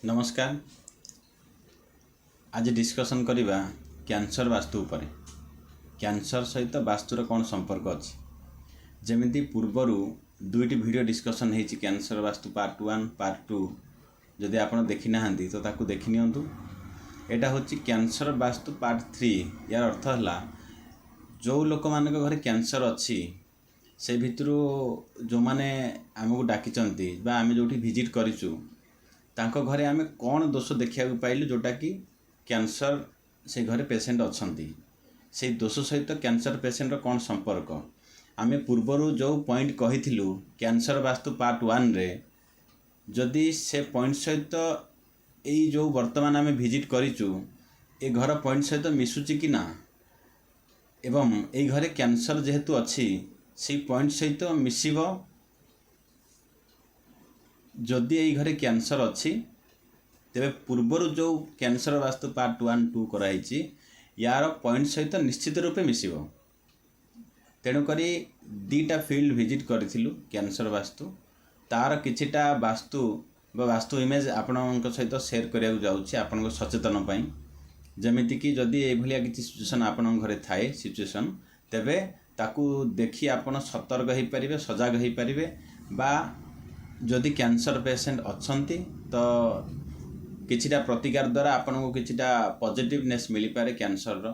नमस्कार। आज डिस्कसन करिबा कैंसर वास्तु उपरे। कैंसर सहित वास्तुर कौन संपर्क अच्छी जमीती पूर्वर दुईटी वीडियो डिस्कसन होती कैंसर वास्तु पार्ट 1 पार्ट 2 जदि आप देखी ना तो ताकू देखी नियंतु। एटा होची कैंसर वास्तु पार्ट 3। यार अर्थ है जो लोक मान घरे कैंसर अच्छी से भितरू जो माने आमको डाकिचंती बा आमे जोठी विजिट करिचु तांको घरे आमे कौन दोष देखा पाइलु जोटा कि कैंसर से घरे पेसेंट अच्छंती से दोष सहित कैंसर पेसेंट कौन संपर्क आमे पूर्वर जो पॉइंट कहिथिलु कैंसर वास्तु पार्ट 1 रे जदि से पॉइंट सहित एई जो वर्तमान आमे विजिट करिचु ए घर पॉइंट सहित मिसुची कि ना एवं ए घरे कैंसर जेहेतु अच्छी से पॉइंट सहित मिसिबो। जदि ये घरे कैंसर अच्छी तेरे पूर्वर जो कैंसर वास्तु पार्ट 1 2 कराई यार पॉइंट सहित निश्चित रूपे मिसिबो। तेणुक दीटा फील्ड विजिट करूँ कैंसर वास्तु तार किछिटा वास्तु वास्तु इमेज आपण सहित शेयर करने जाऊँगी आपण सचेतन पाई जमीती कि जदि ये किसी सिचुएसन आपण घरे थाए सिचुएसन तेबे ताकू देखी आपण सतर्क हो पारे सजग हो पारे बा जदि कैंसर पेसेंट अच्छंती तो किछिटा प्रतिकार द्वारा आपन को किछिटा पॉजिटिवनेस मिली पारे कैंसर रो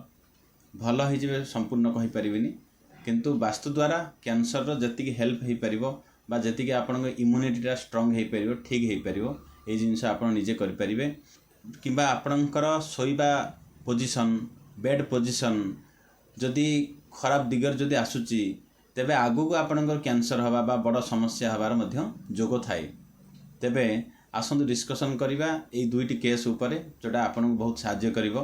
भल हो जिवे संपूर्ण कहि परिबिनी किंतु वास्तु द्वारा कैंसर रो जति हेल्प हो पारिबो बा जति आपन को इम्यूनिटीटा स्ट्रांग हो पारिबो ठीक हो पारिबो ए जिंस आपन निजे करि परिबे किबा आपनकर सोइबा पोजीशन बेड पोजीशन जदि खराब दिगर जदि आसुची तेबे आगु को आपनकर कैंसर हवा बा बड़ समस्या हबार मध्य जोग थाए। तेबे आसंतु डिस्कसन करिबा ए दुईटी केस उपरे जोटा आपन बहुत साहाय्य करिवो।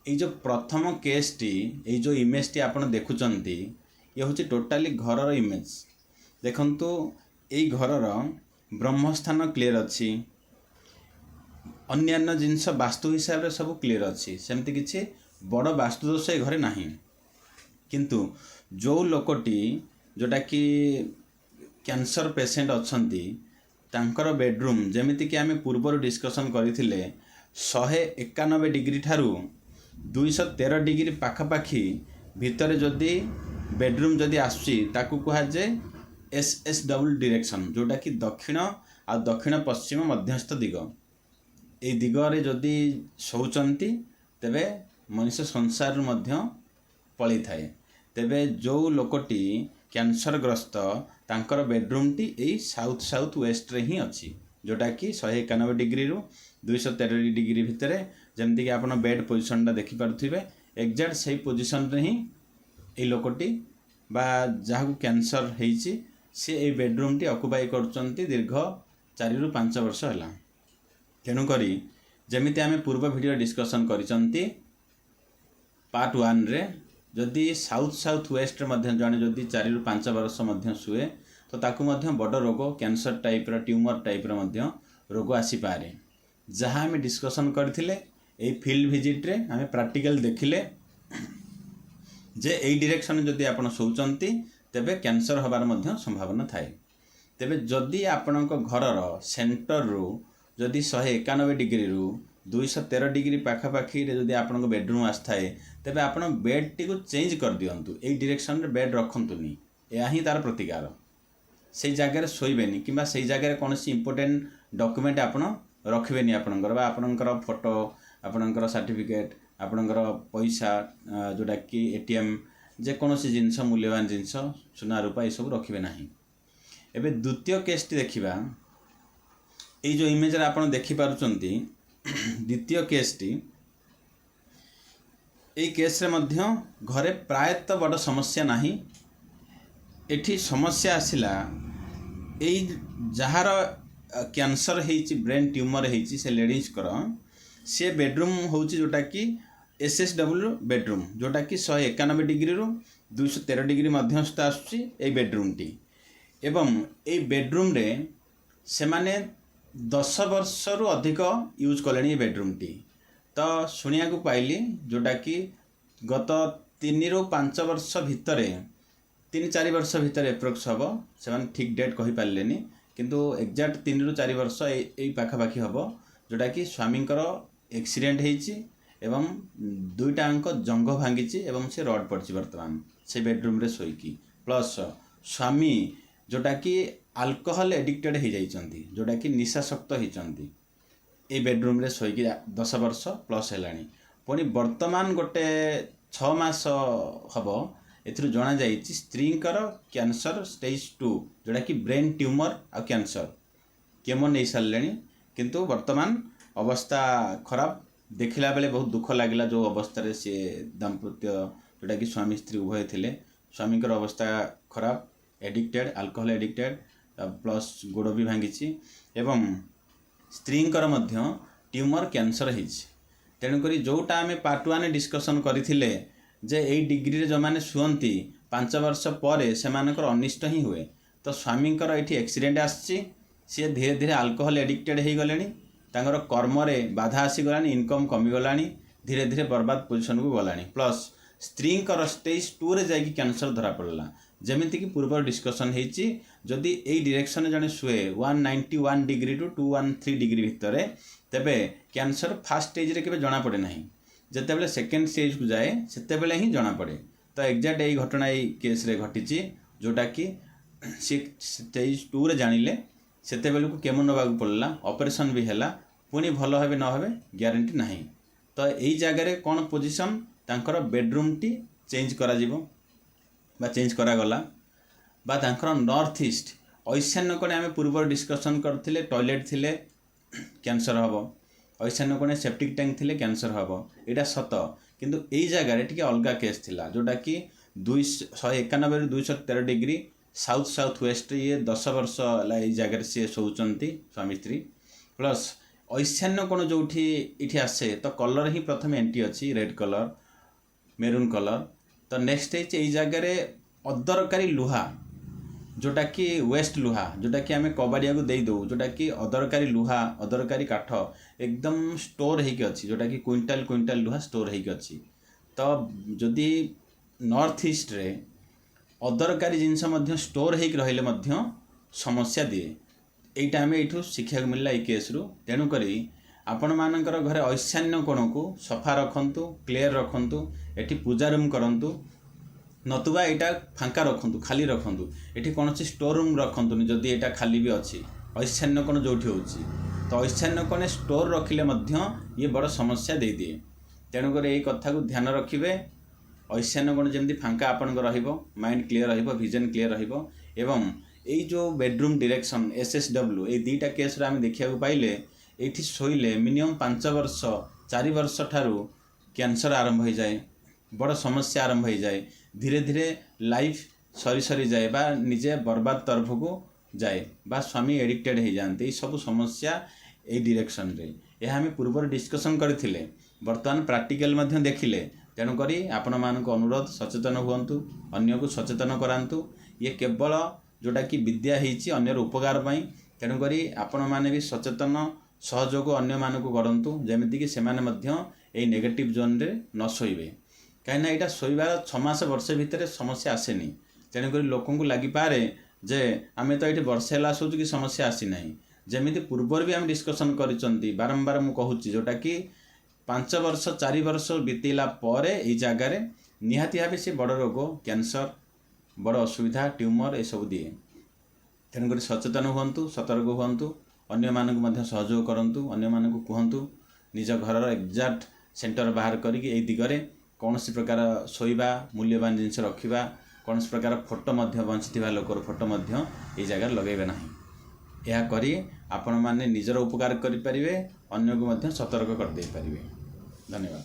ए जो प्रथम केस टी ए जो इमेज टी आपन देखुचंती ये होची टोटाली घरर इमेज देखंतु ए घरर ब्रह्मस्थान क्लियर अच्छी अन्यान्य जिनस वास्तु हिसाब रे सब क्लियर अच्छी सेमती किछि बड़ वास्तु दोष ए घरे नाही किंतु जो लोकटी जोटा कि कैंसर पेसेंट अच्छंती तांकर बेडरूम जेमिति कि आमे पूर्वर डिस्कसन करथिले 191 डिग्री ठारू 213 डिग्री पाखापाखी भितर जदि बेडरूम जदि आसुची ताकू कहा जे SSW डायरेक्शन जोटा कि दक्षिण आ दक्षिण पश्चिम मध्यस्थ दिग ए दिगरे जदि शौचंती तेबे मनुष्य संसार मध्य पळी थाए। तेबे जो लोकटी कैंसर ग्रस्त तांकर bedroom T A south south west रे ही अच्छी जोटा कि 191 डिग्री रु 213 डिग्री भितर जमती कि आपन बेड पोजिशन देखि पारुथिबे एग्जैक्ट सही पोजिशन रे ही ए लोकटी बा जहाँ कैंसर हेची से ए बेडरूम टी ऑक्युपाई करचंती दीर्घ 4 रु 5 वर्ष होला। तेणु करी जमिति आमे पूर्व वीडियो डिस्कसन करिसंती पार्ट 1 रे जदि साउथ साउथ वेस्ट मध्य जने जदि 4 रु 5 वर्ष मध्य सुए तो ताकू मध्य बड़ रोग कैंसर टाइप रो ट्यूमर टाइप रो मध्य रोग आसी पारे जहाँ आमे डिस्कसन करथिले ए फील्ड विजिट रे आमे प्रैक्टिकल देखिले जे ए डायरेक्शन जदि आपण सोचंती तेबे कैंसर होबार मध्य संभावना थाए। तेबे जदि आपणक घरर सेंटर रु जदि 191 डिग्री रु 213 डिग्री पाखापाखी जदि आपन बेडरूम आसए तेबे आपन बेड टी को चेंज कर दिंतु ए डायरेक्शन रे बेड रखंतुनी या ही तार प्रतिकार से जगह शोबेनी कि से जगह कौन इंपोर्टेंट डॉक्यूमेंट आपन रखबेनी आपनकर बा आपनकर फोटो आपनकर सर्टिफिकेट आपनकर पैसा जोटा कि ATM जे कौन जिनस मूल्यवान जिनस सुना रूपा ये सब रखबे नाही। एबे द्वितीय केस टी देखिबा ए जो इमेज रे आपन देखि पारुचंती द्वितीय केस टी ए केस रे मध्य घरे प्रायतः बड़ समस्या नाही एठी समस्या आसिला ए जहार कैंसर हेची ब्रेन ट्यूमर हेची से लेडीज कर से बेडरूम होची जोटा कि SSW बेडरूम जोटा कि 191 डिग्री रु 213 डिग्री मध्यस्थ आसुची ए बेडरूम टी एवं ए बेडरूम रे से माने 10 वर्ष रु अधिक यूज कले बेडरूम टी तो शुणिया को पाइली जोटा कि गत 3 रु 5 वर्ष भितर 3-4 वर्ष भितर एप्रोक्स हम से ठीक डेट कही पारे किंतु एक्जाक्ट 3 रु 4 वर्ष यही पाखापाखि हम जोटा कि स्वामींकर एक्सीडेंट होइछि एवं दुईटांक जंघ भांगी एवं से रड पड़ी बर्तमान से बेडरूम रे शोईकी प्लस स्वामी जोटा कि अल्कोहल एडिक्टेड हो जाइछन्ती जोटा कि निशाशक्त होइछन्ती ए बेडरूम रे शोईकी 10 वर्ष प्लस हेलानी पुणी वर्तमान गोटे 6 मास हब एथिरु जना जाइछि स्त्रींकर कैंसर स्टेज 2 जोटा कि ब्रेन ट्यूमर आ कैंसर केमो नहीं सारे किंतु वर्तमान अवस्था खराब देखला बेले बहुत दुख लगिला जो अवस्था सी दाम्पत्य जोटा कि स्वामी स्त्री उभय थे स्वामींकर अवस्था खराब एडिक्टेड अल्कोहल एडिक्टेड प्लस गोड़ भी भांगी एवं स्त्रींकर मध्य ट्यूमर कैंसर होइछि तेणुक जोटा आम पार्ट 1 डिस्कसन करथिले जे एई डिग्री रे जो माने शुअंती 5 वर्ष पर सेमानकर अनिष्ट ही हुए तो स्वामींकर एठी एक्सीडेंट आछि सी धीरे धीरे अल्कोहल एडिक्टेड हो गले तांकर कर्म रे बाधा आसी गलानी इनकम कमी गलानी धीरे धीरे बर्बाद पोजिशन को गलानी प्लस स्त्रींकर स्टेज 2 रे जाइकी कैंसर धरा पड़ला जमिति कि पूर्व डिस्कसन होइछि जदि एई डायरेक्शन जने शुए 191 डिग्री टू 213 डिग्री भितर तेबे कैंसर फर्स्ट स्टेज रे केबे जना पड़े नाही जेतेबेले सेकेंड स्टेज को जाए सेतेबेले ही जना पड़े तो एक्जाक्ट एई घटना एई केस रे घटिछि जोटा कि स्टेज 2 रे जानिले सेतेबेले को केमो नबा पड़ला ऑपरेशन भी हैला पुणी भल हेबे न हेबे ग्यारंटी नाही तो एई जगह रे कोन पोजीशन तांकर बेडरूम टी चेंज करा जिवो बा चेंज करा गला बा तांकर नॉर्थ ईस्ट ईशान्य कोणे आमे पूर्व डिस्कशन करथिले टॉयलेट थिले कैंसर हबो ईशान्य कोणे सेप्टिक टैंक थिले कैंसर हबो एटा सत किंतु एई जगह रे टिके अलगा केस थिला जोटा कि 191 ରୁ 213 डिग्री साउथ साउथ वेस्ट ये 10 वर्ष लाई जगह से शोचंती स्वामी स्त्री प्लस ईशान्य कोण जो इठी आसे तो कलर ही प्रथम एंटी अच्छी रेड कलर मेरून कलर तो नेक्स्ट है जगह अदरकारी लुहा जोटा कि वेस्ट लुहा जोटा कि आम कबाड़िया को दे दो जोटा कि अदरकारी लुहा अदरकारी काठ एकदम स्टोर होइके अच्छी जोटा कि क्विंटाल क्विंटाल लुहा स्टोर होइके अच्छी तो जदि नॉर्थ ईस्ट रे अदरकारी जिनस मध्य स्टोर होइके रहिले मध्य समस्या दिए एटा आम ये शिक्षा को मिलला केस रु तेणुक आपण मानकर घरे ईशान्य कोण को सफा रखंतु क्लीयर रखंतु एठी पूजा रूम करंतु नतुबा एटा फांका रखंतु खाली रखंतु एठी कोनोसी स्टोर रूम रखंतुनी जदि एटा खाली भी अच्छी ईशान्य कोण जोठी होउची तो ईशान्य कोणे स्टोर रखिले मध्य ये बड़ समस्या दे दिए तेणुक ये कथा को ध्यान रखिबे ईशान्य कोण जेमती फांका आपन रहिबो माइंड क्लीयर रहिबो विजन क्लीयर रहिबो एवं ये जो बेडरूम डायरेक्शन SSW ये दुईटा केस आम देखा पाइले ये शोले मिनिमम 5 वर्ष 4 वर्ष ठारू कैंसर आरंभ हो जाए बड़ समस्या आरंभ हो जाए धीरे धीरे लाइफ सरी सरी जाए बा निजे बर्बाद तरफ को जाए बा स्वामी एडिक्टेड हो जाते सब समस्या ये डायरेक्शन रे यह आम पूर्व डिस्कसन करथिले वर्तमान प्रैक्टिकल मध्य देखिले तेणुक आपण मानक अनुरोध सचेतन हुंतु अन्य को सचेतन करांतु ये केवल जोटा कि विद्या होइछि अन्यर उपकार पाई तेणुक आपण माने भी सचेतन सहयोग अन्य मानक करंतु जेमिति कि सेमाने मध्य ए नेगेटिव जोन रे न सोइबे कहीं यहाँ शोबार 6 मास वर्ष भितर समस्या आसेनी तेणुक लोक लगी पारे जे आम तो ये वर्षे है शोचु कि समस्या आसी ना जमी पूर्वर भी आम डिस्कसन कर बारंबार मुझे कहूँ जोटा कि 5 वर्ष 4 वर्ष बीतला पर यही जगार निहाती भाव से बड़ रोग कैंसर बड़ असुविधा ट्यूमर ये सब दिए तेणुक सचेतन हुंतु सतर्क हुंतु अन्य मानक मध्य सहयोग करंतु अन्य मानक कहतु निज घर एक्जाक्ट सेंटर बाहर करके यही दिगरे कौन प्रकार शोइबा मूल्यवान जिनस रखा कौन प्रकार फोटो बंची लोकर फोटो ये जगह लगेबे ना यह करी आपण माने निजर उपकार करि परिबे अन्य को मध्य सतर्क कर दे परिबे। धन्यवाद।